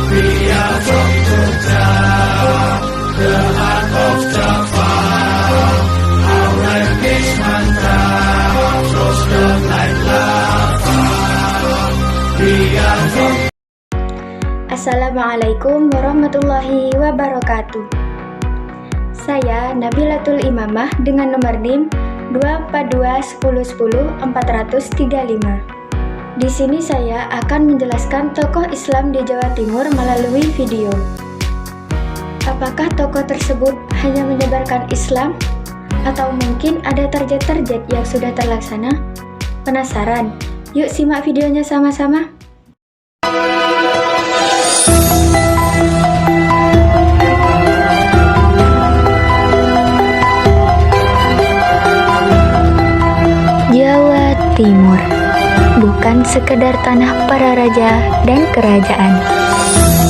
We are from Jogja, the heart of Java. Our language mantra flows down like lava. We are from. Assalamualaikum warahmatullahi wabarakatuh. Saya Nabilatul Imamah dengan nomor NIM 2421010-435. Di sini saya akan menjelaskan tokoh Islam di Jawa Timur melalui video. Apakah tokoh tersebut hanya menyebarkan Islam? Atau mungkin ada target-target yang sudah terlaksana? Penasaran? Yuk simak videonya sama-sama. Jawa Timur bukan sekedar tanah para raja dan kerajaan.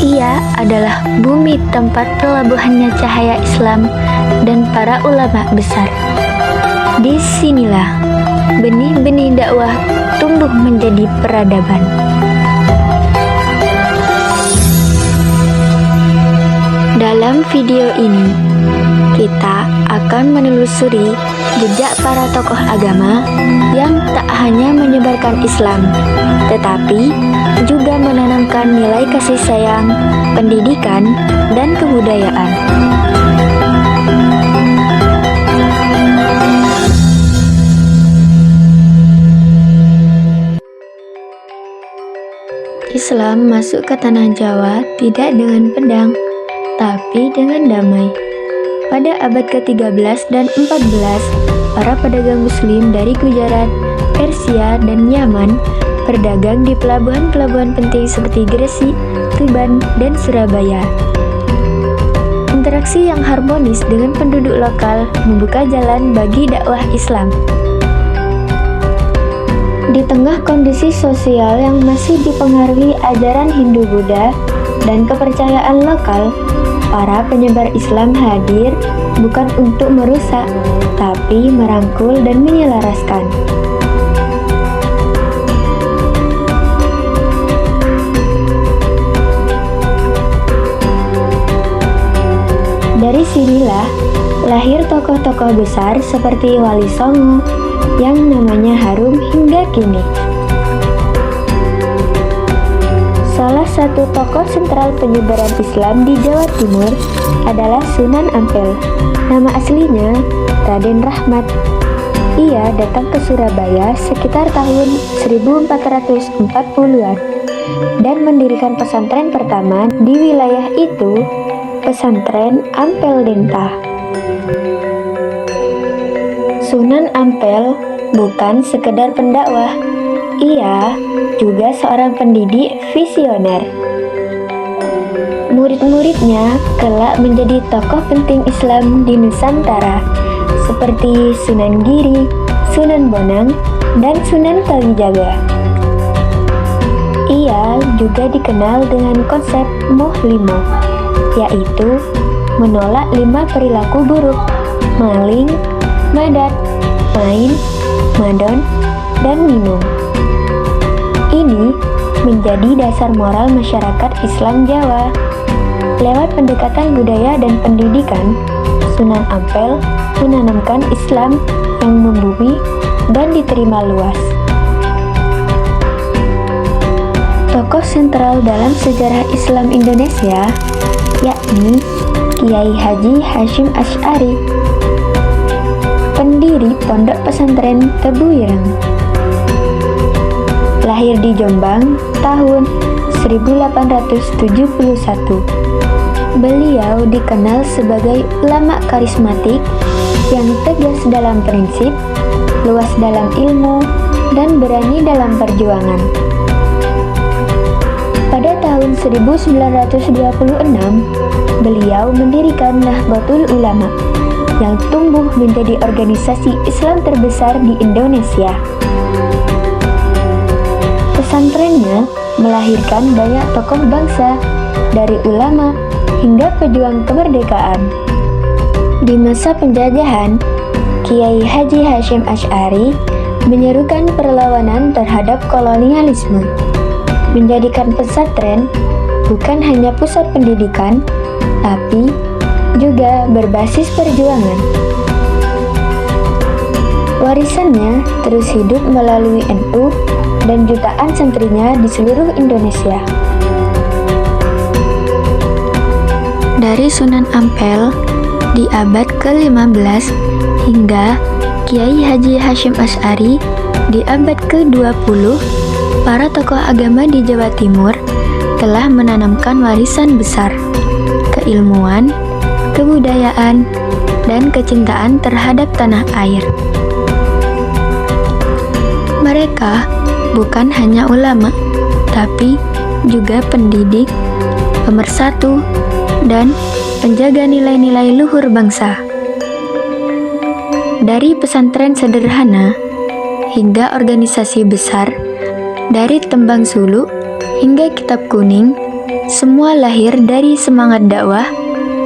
Ia adalah bumi tempat pelabuhannya cahaya Islam dan para ulama besar. Disinilah benih-benih dakwah tumbuh menjadi peradaban. Dalam video ini, kita akan menelusuri jejak para tokoh agama yang tak hanya menyebarkan Islam, tetapi juga menanamkan nilai kasih sayang, pendidikan, dan kebudayaan. Islam masuk ke tanah Jawa tidak dengan pedang, tapi dengan damai. Pada abad ke-13 dan 14, para pedagang muslim dari Gujarat, Persia, dan Yaman berdagang di pelabuhan-pelabuhan penting seperti Gresik, Tuban, dan Surabaya. Interaksi yang harmonis dengan penduduk lokal membuka jalan bagi dakwah Islam. Di tengah kondisi sosial yang masih dipengaruhi ajaran Hindu-Buddha dan kepercayaan lokal, para penyebar Islam hadir bukan untuk merusak, tapi merangkul dan menyelaraskan. Dari sinilah lahir tokoh-tokoh besar seperti Wali Songo yang namanya harum hingga kini. Salah satu tokoh sentral penyebaran Islam di Jawa Timur adalah Sunan Ampel. Nama aslinya Raden Rahmat. Ia datang ke Surabaya sekitar tahun 1440-an dan mendirikan pesantren pertama di wilayah itu, Pesantren Ampel Denta. Sunan Ampel bukan sekedar pendakwah, ia juga seorang pendidik visioner. Murid-muridnya kelak menjadi tokoh penting Islam di Nusantara, seperti Sunan Giri, Sunan Bonang, dan Sunan Kalijaga. Ia juga dikenal dengan konsep Moh Limo, yaitu menolak 5 perilaku buruk: maling, madat, main, madon, dan minum. Ini menjadi dasar moral masyarakat Islam Jawa. Lewat pendekatan budaya dan pendidikan, Sunan Ampel menanamkan Islam yang membumi dan diterima luas. Tokoh sentral dalam sejarah Islam Indonesia yakni Kiai Haji Hasyim Asy'ari, pendiri Pondok Pesantren Tebu Ireng. Lahir di Jombang tahun 1871. Beliau dikenal sebagai ulama karismatik yang tegas dalam prinsip, luas dalam ilmu, dan berani dalam perjuangan. Pada tahun 1926, beliau mendirikan Nahdlatul Ulama yang tumbuh menjadi organisasi Islam terbesar di Indonesia. Pesantrennya melahirkan banyak tokoh bangsa, dari ulama hingga pejuang kemerdekaan. Di masa penjajahan, Kiai Haji Hasyim Asy'ari menyerukan perlawanan terhadap kolonialisme, menjadikan pesantren bukan hanya pusat pendidikan, tapi juga berbasis perjuangan. Warisannya terus hidup melalui NU dan jutaan santrinya di seluruh Indonesia. Dari Sunan Ampel di abad ke-15 hingga Kiai Haji Hasyim Asy'ari di abad ke-20, para tokoh agama di Jawa Timur telah menanamkan warisan besar, keilmuan, kebudayaan, dan kecintaan terhadap tanah air. Mereka bukan hanya ulama, tapi juga pendidik, pemersatu, dan penjaga nilai-nilai luhur bangsa. Dari pesantren sederhana hingga organisasi besar, dari tembang suluk hingga kitab kuning, semua lahir dari semangat dakwah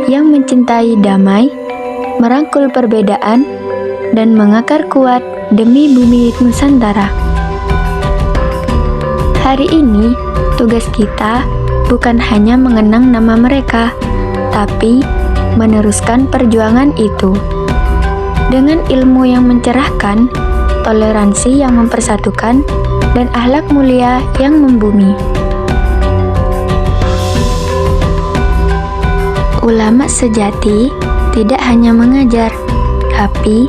yang mencintai damai, merangkul perbedaan, dan mengakar kuat demi bumi Nusantara. Hari ini, tugas kita bukan hanya mengenang nama mereka, tapi meneruskan perjuangan itu. Dengan ilmu yang mencerahkan, toleransi yang mempersatukan, dan akhlak mulia yang membumi. Ulama sejati tidak hanya mengajar, tapi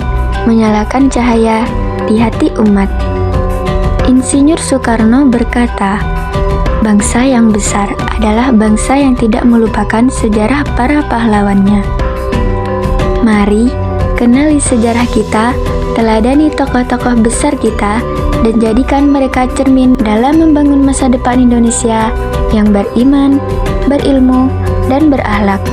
menyalakan cahaya di hati umat. Insinyur Soekarno berkata, bangsa yang besar adalah bangsa yang tidak melupakan sejarah para pahlawannya. Mari kenali sejarah kita, teladani tokoh-tokoh besar kita, dan jadikan mereka cermin dalam membangun masa depan Indonesia yang beriman, berilmu, dan berakhlak.